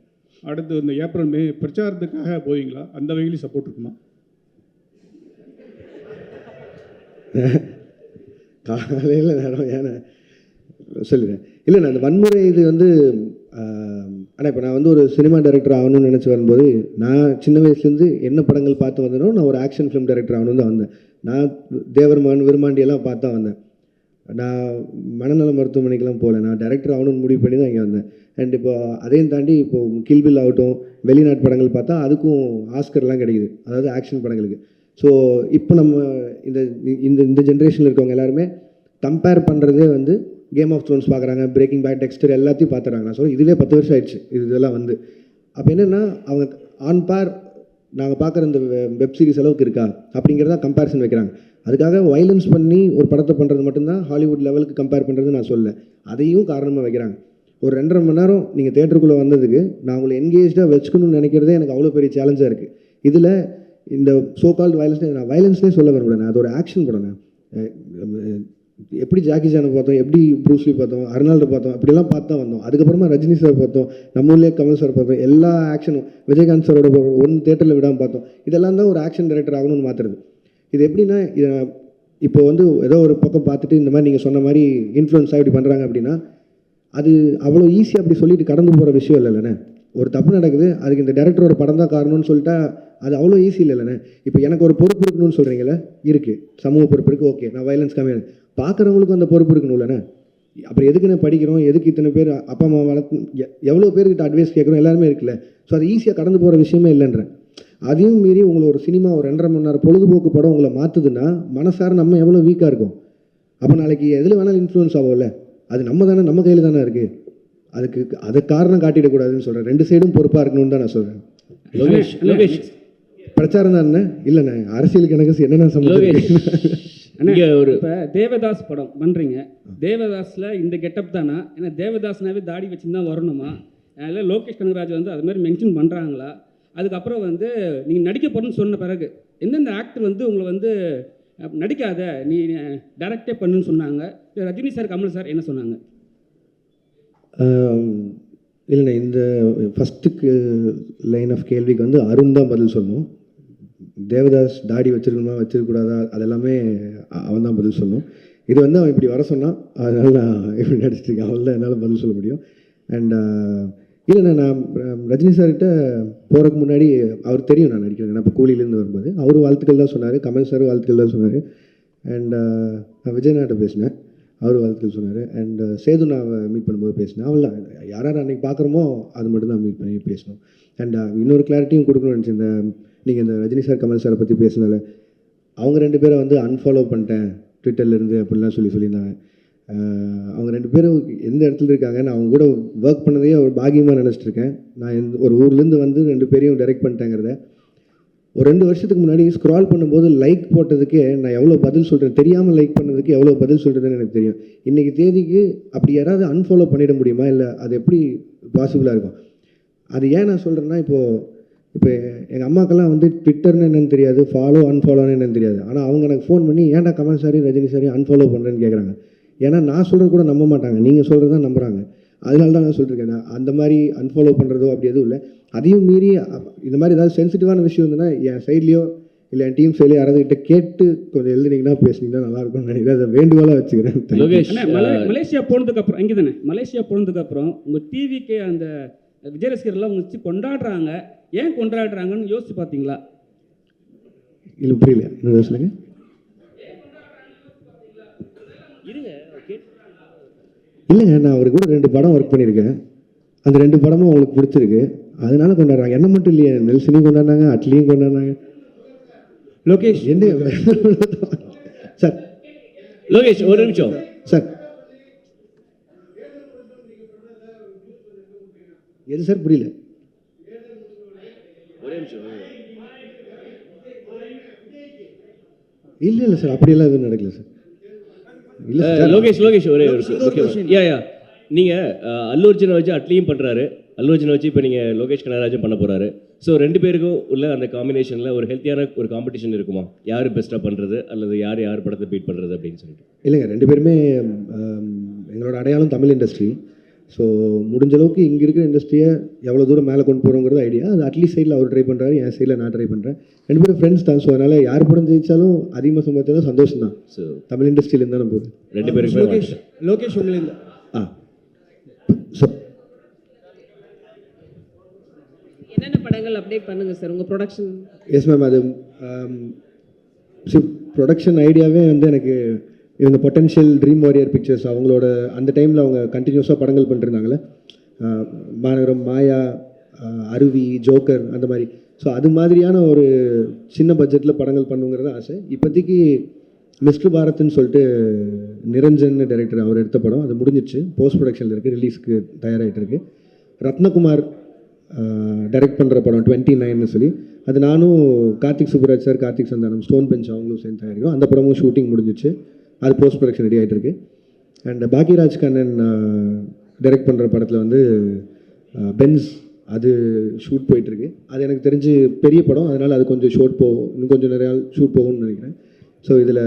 அடுத்து இந்த ஏப்ரல் மே பிரச்சாரத்துக்காக போவீங்களா? அந்த வகையிலையும் சப்போர்ட் இருக்குமா? காலையில் நேரம் ஏன்னா சொல்லிடுறேன். இல்லை, நான் அந்த வன்முறை இது வந்து ஆனால் இப்போ நான் வந்து ஒரு சினிமா டைரக்டர் ஆகணும்னு நினச்சி வரும்போது, நான் சின்ன வயசுலேருந்து என்ன படங்கள் பார்த்து வந்தேனோ, நான் ஒரு ஆக்ஷன் ஃபிலிம் டைரக்டர் ஆகணும்னு தான் வந்தேன். நான் தேவர் மகன் விருமாண்டியெல்லாம் பார்த்து தான் வந்தேன். நான் மனநல மருத்துவமனைக்கெலாம் போகல, நான் டைரக்டர் ஆகணும்னு முடிவு பண்ணி தான் இங்கே வந்தேன். அண்ட் இப்போ அதையும் தாண்டி இப்போது கில்பில் ஆகட்டும், வெளிநாட்டு படங்கள் பார்த்தா அதுக்கும் ஆஸ்கர்லாம் கிடைக்குது, அதாவது ஆக்ஷன் படங்களுக்கு. ஸோ இப்போ நம்ம இந்த இந்த இந்த ஜென்ரேஷனில் இருக்கவங்க எல்லாருமே கம்பேர் பண்ணுறதே வந்து கேம் ஆஃப் த்ரோன்ஸ் பார்க்குறாங்க, பிரேக்கிங் பேட், டெக்ஸ்டர் எல்லாத்தையும் பார்த்துறாங்க. ஸோ இதுவே 10 வருஷம் ஆயிடுச்சு இதெல்லாம் வந்து. அப்போ என்னென்னா அவங்க ஆன் பார் நாங்கள் பார்க்குற இந்த வெப் சீரிஸ் அளவுக்கு இருக்கா அப்படிங்கிறத கம்பேரிசன் வைக்கிறாங்க. அதுக்காக வயலன்ஸ் பண்ணி ஒரு படத்தை பண்ணுறது மட்டும்தான் ஹாலிவுட் லெவலுக்கு கம்பேர் பண்ணுறது நான் சொல்ல, அதையும் காரணமாக வைக்கிறாங்க. ஒரு 2.5 மணி நேரம் நீங்கள் தேட்டருக்குள்ளே வந்ததுக்கு நான் உங்களை என்கேஜாக வச்சுக்கணும்னு நினைக்கிறதே எனக்கு அவ்வளோ பெரிய சேலஞ்சாக இருக்குது. இதில் இந்த சோகால்டு வயலன்ஸ், நான் வயலன்ஸ்லேயே சொல்ல விரும்புகிறேன், அது ஒரு ஆக்ஷன் படம். எப்படி ஜாக்கி சானை பார்த்தோம், எப்படி ப்ரூஸ்லி பார்த்தோம், அர்னால்டை பார்த்தோம், இப்படிலாம் பார்த்து தான் வந்தோம். அதுக்கப்புறமா ரஜினி சார் பார்த்தோம், நம்ம ஊர்லேயே கமல் சார் பார்த்தோம், எல்லா ஆக்ஷனும் விஜயகாந்த் சாரோட ஒன்று தேட்டரில் விடாமல் பார்த்தோம். இதெல்லாம் தான் ஒரு ஆக்ஷன் டைரக்டர் ஆகணும்னு மாற்றுறது. இது எப்படின்னா, இப்போ வந்து ஏதோ ஒரு பக்கம் பார்த்துட்டு இந்த மாதிரி நீங்கள் சொன்ன மாதிரி இன்ஃப்ளூயன்ஸாக இப்படி பண்ணுறாங்க அப்படின்னா, அது அவ்வளோ ஈஸியாக அப்படி சொல்லிட்டு கடந்து போகிற விஷயம் இல்லைண்ணே. ஒரு தப்பு நடக்குது, அதுக்கு இந்த டேரக்டரோட படம் தான் காரணம்னு சொல்லிட்டா அது அவ்வளோ ஈஸி இல்லைண்ணே. இப்போ எனக்கு ஒரு பொறுப்பு இருக்கணும்னு சொல்கிறீங்களே, இருக்குது, சமூக பொறுப்பு இருக்குது, ஓகே, நான் வயலன்ஸ் கம்மியாக, பார்க்குறவங்களுக்கும் அந்த பொறுப்பு இருக்கணும் இல்லைண்ணே. அப்புறம் எதுக்கு நான் படிக்கிறோம், எதுக்கு இத்தனை பேர் அப்பா அம்மா வளர்த்து எவ்வளோ பேர்கிட்ட அட்வைஸ் கேட்குறோம், எல்லாருமே இருக்குல்ல. ஸோ அது ஈஸியாக கடந்து போகிற விஷயமே இல்லைன்றேன். அதையும் மீறி உங்களை ஒரு சினிமா ஒரு 2.5 மணி நேரம் பொழுதுபோக்கு படம் உங்களை மாற்றுதுன்னா மனசார நம்ம எவ்வளோ வீக்காக இருக்கும். அப்போ நாளைக்கு எதில் வேணாலும் இன்ஃப்ளூயன்ஸ் ஆகும்ல, அது நம்ம தானே, நம்ம கையில் தானே இருக்குது. அதுக்கு அதை காரணம் காட்டிடக்கூடாதுன்னு சொல்கிறேன். 2 சைடும் பொறுப்பாக இருக்கணும்னு தான் நான் சொல்கிறேன். லோகேஷ் பிரச்சாரம் தானே இல்லைண்ணே, அரசியலுக்கு எனக்கு என்னென்ன சம்பந்தம். ஒரு இப்போ தேவதாஸ் படம் பண்ணுறீங்க, தேவதாஸில் இந்த கெட்டப் தானா? ஏன்னா தேவதாஸ்னாவே தாடி வச்சுன்னு தான் வரணுமா? அதில் லோகேஷ் கனகராஜ் வந்து அது மாதிரி மென்ஷன் பண்ணுறாங்களா? அதுக்கப்புறம் வந்து நீங்கள் நடிக்க போகிறேன்னு சொன்ன பிறகு எந்தெந்த ஆக்டர் வந்து உங்களை வந்து நடிக்காத, நீ டைரக்டே பண்ணுன்னு சொன்னாங்க? ரஜினி சார், கமல் சார் என்ன சொன்னாங்க? இல்லைண்ணே, இந்த ஃபஸ்ட்டுக்கு லைன் ஆஃப் கேள்விக்கு வந்து அருண் தான் பதில் சொல்லணும். தேவதாஸ் தாடி வச்சிருக்கணுமா வச்சிருக்கக்கூடாதா அதெல்லாமே அவன் தான் பதில் சொல்லணும். இது வந்து அவன் இப்படி வர சொன்னான், அதனால் நான் இப்படி நடிச்சிருக்கேன், அவள் தான் என்னால் பதில் சொல்ல முடியும். அண்ட் இல்லைண்ணா, நான் ரஜினி சார்கிட்ட போகிறதுக்கு முன்னாடி அவர் தெரியும் நான் நடிக்கிறேன். நான் இப்போ கூலியிலேருந்து வரும்போது அவர் வாழ்த்துக்கள் தான் சொன்னார், கமல் சார் வாழ்த்துக்கள் தான் சொன்னார். அண்ட் நான் விஜயநாட்ட பேசினேன், அவர் வாழ்த்துக்கள் சொன்னார். அண்ட் சேது நான் மீட் பண்ணும்போது பேசினேன். அவள் தான் யார் யார் அன்றைக்கி பார்க்குறோமோ அது மட்டும் தான் மீட் பண்ணி பேசணும். அண்ட் இன்னொரு கிளாரிட்டியும் கொடுக்கணும்னு நினச்சேன். இந்த நீங்கள் இந்த ரஜினி சார் கமல் சாரை பற்றி பேசினால அவங்க 2 பேரை வந்து அன்ஃபாலோ பண்ணிட்டேன் ட்விட்டர்லேருந்து அப்படின்லாம் சொல்லியிருந்தாங்க. அவங்க 2 பேரும் எந்த இடத்துல இருக்காங்க, நான் அவங்க கூட ஒர்க் பண்ணதே ஒரு பாக்கியமாக நினச்சிட்டு இருக்கேன். நான் ஒரு ஊர்லேருந்து வந்து 2 பேரையும் டைரக்ட் பண்ணிட்டேங்கிறத. ஒரு 2 வருஷத்துக்கு முன்னாடி ஸ்க்ரால் பண்ணும்போது லைக் போட்டதுக்கே நான் எவ்வளோ பதில் சொல்கிறேன், தெரியாமல் லைக் பண்ணதுக்கு எவ்வளோ பதில் சொல்கிறதுன்னு எனக்கு தெரியும். இன்றைக்கி தேதிக்கு அப்படி யாராவது அன்ஃபாலோ பண்ணிட முடியுமா, இல்லை அது எப்படி பாசிபிளாக இருக்கும்? அது ஏன் நான் சொல்கிறேன்னா, இப்போ எங்கள் அம்மாக்கெல்லாம் வந்து ட்விட்டர்னு என்னென்னு தெரியாது, ஃபாலோ அன்ஃபாலோன்னு என்னென்னு தெரியாது. ஆனால் அவங்க எனக்கு ஃபோன் பண்ணி ஏன்டா Kamal sorry Rajini sorry unfollow பண்ணுறேன்னு கேட்குறாங்க. ஏன்னா நான் சொல்கிறது கூட நம்ப மாட்டாங்க, நீங்கள் சொல்கிறது தான் நம்புகிறாங்க. அதனால தான் நான் சொல்லியிருக்கேன். நான் அந்த மாதிரி அன்ஃபாலோ பண்ணுறதோ அப்படி எதுவும் இல்லை. அதையும் மீறி இந்த மாதிரி ஏதாவது சென்சிட்டிவான விஷயம் இருந்ததுன்னா என் சைட்லேயோ இல்லை என் டீம் சைட்லேயோ யாராவது கிட்ட கேட்டு கொஞ்சம் எழுதுனீங்கன்னா பேசுனீங்கன்னா நல்லாயிருக்கும்னு நினைக்கிறேன். அதை வேண்டுகோளாக வச்சுக்கிறேன். மலேசியா போனதுக்கப்புறம் இங்கே தானே மலேசியா போனதுக்கப்புறம் உங்கள் டிவிக்கு அந்த விஜய் ரசிகர்லாம் உங்க வச்சு கொண்டாடுறாங்க. ஏன் கொண்டாடுறாங்கன்னு யோசிச்சு பார்த்தீங்களா? இல்லை புரியல, என்ன சொல்லுங்க. இல்லைங்க, நான் அவருக்கு கூட 2 படம் ஒர்க் பண்ணியிருக்கேன். அந்த 2 படமும் அவங்களுக்கு பிடிச்சிருக்கு, அதனால கொண்டாடுறாங்க. என்ன மட்டும் இல்லையே, நெல்சனையும் கொண்டாடினாங்க, அட்லியும் கொண்டாடினாங்க. லோகேஷ் என்ன சார்? லோகேஷ் ஒரு நிமிஷம் சார். எது சார்? புரியல. ஒரே நிமிஷம். இல்லை சார், அப்படியெல்லாம் எதுவும் நடக்கல சார். லோகேஷ் ஒரே ஒரு யா நீங்கள் அல்லு அர்ஜுனை வச்சு அட்லியும் பண்ணுறாரு, அல்லு அர்ஜுனை வச்சு இப்போ நீங்கள் லோகேஷ் கனகராஜும் பண்ண போகிறாரு. ஸோ 2 பேருக்கும் உள்ள அந்த காம்பினேஷனில் ஒரு ஹெல்த்தியான ஒரு காம்படிஷன் இருக்குமா? யார் பெஸ்ட்டாக பண்ணுறது அல்லது யார் படத்தை பீட் பண்ணுறது அப்படின்னு சொல்லிட்டு? இல்லைங்க, 2 பேருமே எங்களோட அடையாளம் தமிழ் இண்டஸ்ட்ரி. ஸோ முடிஞ்ச அளவுக்கு இங்கே இருக்கிற இண்டஸ்ட்ரியை எவ்வளோ தூரம் மேலே கொண்டு போகிறோங்கிறது ஐடியா. அது அட்லீஸ்ட் சைடில் அவர் ட்ரை பண்ணுறாரு, என் சைடில் நான் ட்ரை பண்ணுறேன். 2 பேரும் ஃப்ரெண்ட்ஸ் தான். ஸோ அதனால் யார் படம் ஜெயிச்சாலும் அதிகமாக சம்பாதிச்சாலும் சந்தோஷம் தான். ஸோ தமிழ் இண்டஸ்ட்ரியிலேருந்து தான் போகுது 2 பேருக்குமே. லோகேஷ் உங்களுக்கு ஸோ என்னென்ன படங்கள் அப்டேட் பண்ணுங்க சார் உங்கள் ப்ரொடக்ஷன்? Yes ma'am. அது ப்ரொடக்ஷன் ஐடியாவே வந்து எனக்கு இவங்க பொட்டன்ஷியல் ட்ரீம் வாரியர் பிக்சர்ஸ் அவங்களோட அந்த டைமில் அவங்க கண்டினியூஸாக படங்கள் பண்ணிருந்தாங்களே, மாநகரம், மாயா, அருவி, ஜோக்கர் அந்த மாதிரி. ஸோ அது மாதிரியான ஒரு சின்ன பட்ஜெட்டில் படங்கள் பண்ணுங்கிறது ஆசை. இப்போதைக்கு மிஸ்டர் பாரத்னு சொல்லிட்டு நிரஞ்சன் டைரக்டர் அவர் எடுத்த படம், அது முடிஞ்சிச்சு, போஸ்ட் ப்ரொடக்ஷனில் இருக்குது, ரிலீஸ்க்கு தயாராகிட்டு இருக்குது. ரத்னகுமார் டைரக்ட் பண்ணுற படம் 29ன்னு சொல்லி, அது நானும் Karthik Subbaraj sir, Karthik Santhanam, Stone Bench அவங்களும் சேர்ந்து தயாரிக்கிறோம். அந்த படமும் ஷூட்டிங் முடிஞ்சிச்சு, அது போஸ்ட் ப்ரொடக்ஷன் ரெடி ஆகிட்டு இருக்கு. அண்ட் பாக்யராஜ் கண்ணன் டைரக்ட் பண்ணுற படத்தில் வந்து பென்ஸ், அது ஷூட் போயிட்டுருக்கு. அது எனக்கு தெரிஞ்சு பெரிய படம், அதனால் அது கொஞ்சம் இன்னும் கொஞ்சம் நிறையா ஷூட் போகும்னு நினைக்கிறேன். ஸோ இதில்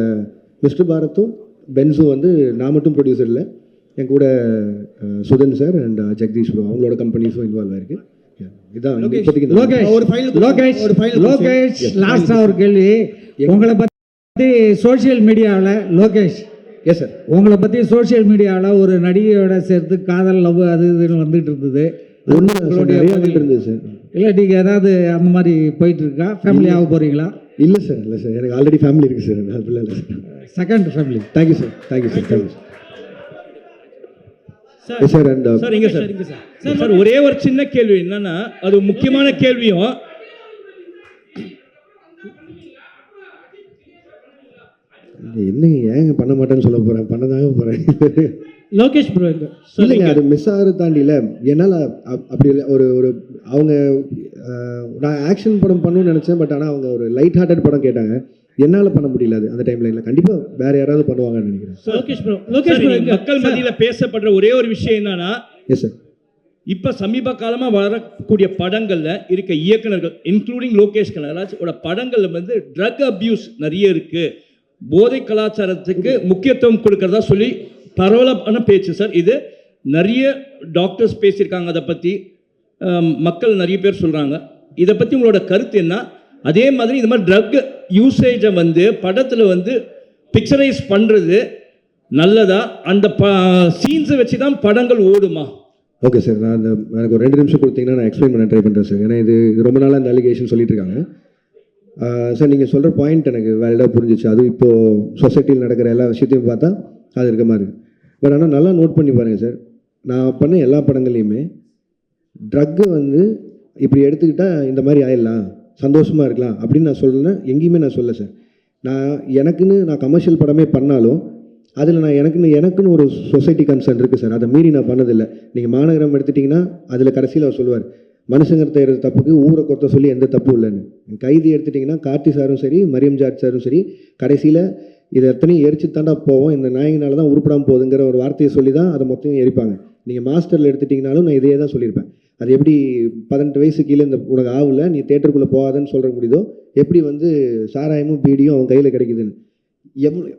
மிஸ்டர் பாரத்தும் பென்ஸும் வந்து நான் மட்டும் ப்ரொடியூசர் இல்லை, என் கூட Sudhan sir and Jagadish bro அவங்களோட கம்பெனிஸும் இன்வால்வ் ஆயிருக்கு. இதான் லோகேஷ் லாஸ்ட்டாக ஒரு கேள்வி. உங்களை பற்றி சோஷியல் மீடியாவில் லோகேஷ், எஸ் சார், உங்களை பற்றி சோஷியல் மீடியாவில் ஒரு நடிகையோட சேர்த்து காதல், லவ் அது இதுன்னு வந்துட்டு இருந்தது. இருந்தது சார். இல்லை நீங்கள் ஏதாவது அந்த மாதிரி போயிட்டு இருக்கா? ஃபேமிலி ஆக போகிறீங்களா? இல்லை சார், இல்லை சார், எனக்கு ஆல்ரெடி ஃபேமிலி இருக்குது சார். அப்படிலாம் இல்லை sir. Second family. Thank you sir, thank you sir, thank you sir. ஒரே ஒரு சின்ன கேள்வி என்னன்னா, அது முக்கியமான கேள்வியும், என்னங்க ஏங்க பண்ண மாட்டேன்னு சொல்ல போகிறேன், பண்ணதாங்க போகிறேன். லோகேஷ் ப்ரோ இல்லைங்க, அது மிஸ் ஆகிறது தாண்டியில் என்னால் அப்படி இல்லை. ஒரு அவங்க நான் ஆக்ஷன் படம் பண்ணணும்னு நினச்சேன், பட் ஆனால் அவங்க ஒரு லைட் ஹார்ட்டட் படம் கேட்டாங்க, என்னால் பண்ண முடியல. அது அந்த டைமில் இல்லை, கண்டிப்பாக வேறு யாராவது பண்ணுவாங்கன்னு நினைக்கிறேன். லோகேஷ் ப்ரோ மக்கள் மத்தியில் பேசப்படுற ஒரே ஒரு விஷயம் என்னன்னா, எஸ் சார், இப்போ சமீப காலமாக வரக்கூடிய படங்களில் இருக்க இயக்குனர்கள் இன்க்ளூடிங் லோகேஷ் கனகராஜ் படங்களில் வந்து ட்ரக் அப்யூஸ் நிறைய இருக்குது, போதை கலாச்சாரத்துக்கு முக்கியத்துவம் கொடுக்கறதா சொல்லி பரவலான பேச்சு சார். இது நிறைய டாக்டர்ஸ் பேசியிருக்காங்க, அதை பற்றி மக்கள் நிறைய பேர் சொல்கிறாங்க. இதை பற்றி உங்களோட கருத்து என்ன? அதே மாதிரி இந்த மாதிரி ட்ரக் யூசேஜை வந்து படத்தில் வந்து பிக்சரைஸ் பண்ணுறது நல்லதா? அந்த சீன்ஸை வச்சு தான் படங்கள் ஓடுமா? ஓகே சார், நான் எனக்கு ஒரு 2 நிமிஷம் கொடுத்தீங்கன்னா நான் எக்ஸ்பிளைன் பண்ண ட்ரை பண்ணுறேன் சார். ஏன்னா இது ரொம்ப நாளாக அந்த அலிகேஷன் சொல்லிட்டு இருக்காங்க சார். நீங்கள் சொல்கிற பாயிண்ட் எனக்கு வேலிடாக புரிஞ்சிச்சு. அது இப்போது சொசைட்டியில் நடக்கிற எல்லா விஷயத்தையும் பார்த்தா அது இருக்க மாதிரி. பட் ஆனால் நல்லா நோட் பண்ணி பாருங்கள் சார், நான் பண்ண எல்லா படங்கள்லையுமே ட்ரக்கை வந்து இப்படி எடுத்துக்கிட்டால் இந்த மாதிரி ஆயிடலாம், சந்தோஷமாக இருக்கலாம் அப்படின்னு நான் சொல்கிறேன்னா எங்கேயுமே நான் சொல்ல சார். நான் கமர்ஷியல் படமே பண்ணாலும் அதில் நான் எனக்குன்னு ஒரு சொசைட்டி கன்சர்ன் இருக்குது சார். அதை மீறி நான் பண்ணதில்லை. நீங்கள் மாநகரம் எடுத்துட்டிங்கன்னா அதில் கடைசியில் அவர் சொல்லுவார், மனுஷங்க செய்கிற தப்புக்கு ஊரை கொத்த சொல்லி எந்த தப்பும் இல்லைன்னு. கைதி எடுத்துட்டிங்கன்னா கார்த்தி சாரும் சரி, மரியம் ஜார்ஜ் சாரும் சரி, கடைசியில் இது எத்தனையும் எரிச்சு தாண்டா போவோம், இந்த நாயினால தான் உருப்படாமல் போகுதுங்கிற ஒரு வார்த்தையை சொல்லி தான் அதை மொத்தம் எரிப்பாங்க. நீங்கள் மாஸ்டரில் எடுத்துட்டிங்கனாலும் நான் இதே தான் சொல்லியிருப்பேன். அது எப்படி 18 வயசு கீழே இந்த உனக்கு ஆகல நீ தேட்டருக்குள்ளே போகாதன்னு சொல்கிற முடியுதோ, எப்படி வந்து சாராயமும் பீடியும் அவன் கையில் கிடைக்குதுன்னு.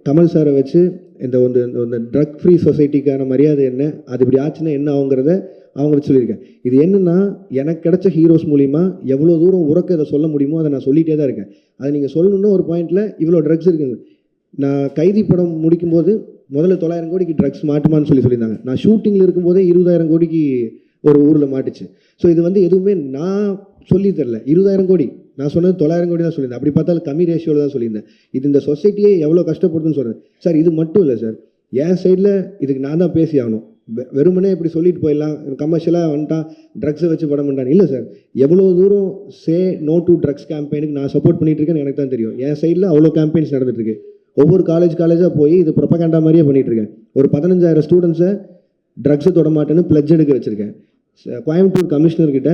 கமல் சாரை வச்சு இந்த ட்ரக் ஃப்ரீ சொசைட்டிக்கான மரியாதை என்ன, அது இப்படி ஆச்சுன்னா என்ன ஆகுங்கிறத அவங்க வச்சு சொல்லியிருக்கேன். இது என்னென்னா, எனக்கு கிடைச்ச ஹீரோஸ் மூலிமா எவ்வளோ தூரம் உறக்க இதை சொல்ல முடியுமோ அதை நான் சொல்லிகிட்டே தான் இருக்கேன். அதை நீங்கள் சொல்லணுன்னா ஒரு பாயிண்டில் இவ்வளோ ட்ரக்ஸ் இருக்குங்க. நான் கைதி படம் முடிக்கும்போது முதல்ல 900 கோடிக்கு ட்ரக்ஸ் மாட்டுமான்னு சொல்லியிருந்தாங்க. நான் ஷூட்டிங்கில் இருக்கும்போதே 20,000 கோடிக்கு ஒரு ஊரில் மாட்டுச்சு. ஸோ இது வந்து எதுவுமே நான் சொல்லி தரல. 20,000 கோடி நான் சொன்னது 900 கோடி தான் சொல்லியிருந்தேன். அப்படி பார்த்தாலும் கம்மி ரேஷியோவில் தான் சொல்லியிருந்தேன். இது இந்த சொசைட்டியே எவ்வளோ கஷ்டப்படுதுன்னு சொல்கிறேன் சார். இது மட்டும் இல்லை சார், என் சைடில் இதுக்கு நான் தான் பேசி ஆகணும். வெறுமனே இப்படி சொல்லிட்டு போயிடலாம், கமர்ஷியலாக வந்துட்டான் ட்ரக்ஸை வச்சு படம் பண்ணிட்டான் இல்லை சார். எவ்வளோ தூரம் சே நோ டு ட்ரக்ஸ் கேம்பெயினுக்கு நான் சப்போர்ட் பண்ணிட்டு இருக்கேன்னு எனக்கு தான் தெரியும். என் சைடில் அவ்வளோ கேம்பெயின்ஸ் நடந்துட்டுருக்கு. ஒவ்வொரு காலேஜாக போய் இது ப்ரொபகண்டா மாதிரியே பண்ணிகிட்ருக்கேன். ஒரு 15,000 ஸ்டூடெண்ட்ஸை ட்ரக்ஸை தொட மாட்டேன்னு பிளட்ஜ் எடுக்க வச்சுருக்கேன். கோயம்புத்தூர் கமிஷனர்கிட்ட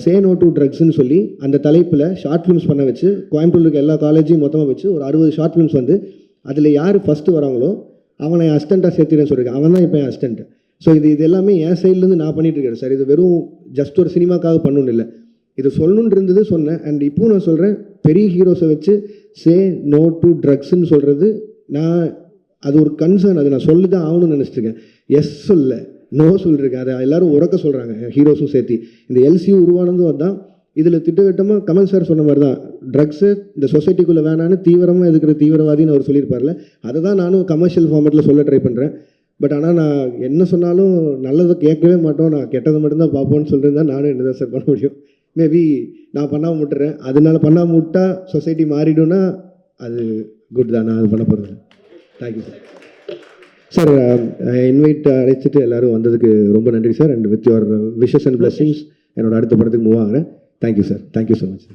சே நோ டு ட்ரக்ஸ்ன்னு சொல்லி அந்த தலைப்பில் ஷார்ட் ஃபிலிம்ஸ் பண்ண வச்சு, கோயம்புத்தூர் இருக்க எல்லா காலேஜையும் மொத்தமாக வச்சு ஒரு 60 ஷார்ட் ஃபிலிம்ஸ் வந்து அதில் யார் ஃபஸ்ட்டு வராங்களோ அவனை என் அசிஸ்டண்ட்டாக சேர்த்துறேன்னு சொல்லியிருக்கேன். அவன் தான் இப்போ என் அசிஸ்டண்ட். ஸோ இது எல்லாமே என் சைட்லேருந்து நான் பண்ணிகிட்டு இருக்கேன் சார். இது வெறும் ஜஸ்ட் ஒரு சினிமாக்காக பண்ணணும் இல்லை, இது சொல்லணுன்னு இருந்தது சொன்னேன். அண்ட் இப்போது நான் சொல்கிறேன், பெரிய ஹீரோஸை வச்சு சே நோ டு ட்ரக்ஸ்ன்னு சொல்கிறது நான் அது ஒரு கன்சர்ன், அது நான் சொல்லி தான் ஆகணும்னு நினச்சிட்ருக்கேன். எஸ் சொல்ல நோ சொல்லியிருக்கேன். அதை எல்லோரும் உறக்க சொல்கிறாங்க, ஹீரோஸும் சேர்த்து. இந்த எல்சியூ உருவானதும் அதுதான். இதில் திட்டவட்டமாக கமல் சார் சொன்ன மாதிரி தான், ட்ரக்ஸு இந்த சொசைட்டிக்குள்ளே வேணான்னு தீவிரமாக இருக்கிற தீவிரவாதின்னு அவர் சொல்லியிருப்பார்ல, அதை தான் நானும் கமர்ஷியல் ஃபார்மேட்டில் சொல்ல ட்ரை பண்ணுறேன். பட் ஆனால் நான் என்ன சொன்னாலும் நல்லதை கேட்கவே மாட்டோம், நான் கெட்டதை மட்டும்தான் பார்ப்போன்னு சொல்லியிருந்தா நானும் என்ன தான் சார் பண்ண முடியும். மேபி நான் பண்ணாமல் விட்டுறேன், அதனால பண்ணாமல் விட்டால் சொசைட்டி மாறிடும்னா அது குட் தான். நான் அது பண்ண போகிறேன். Thank you sir. சார் இன்வைட் அழைச்சிட்டு எல்லோரும் வந்ததுக்கு ரொம்ப நன்றி sir. And with your wishes and blessings என்னோட அடுத்த படத்துக்கு மூவ் ஆகிறேன். Thank you sir. Thank you so much.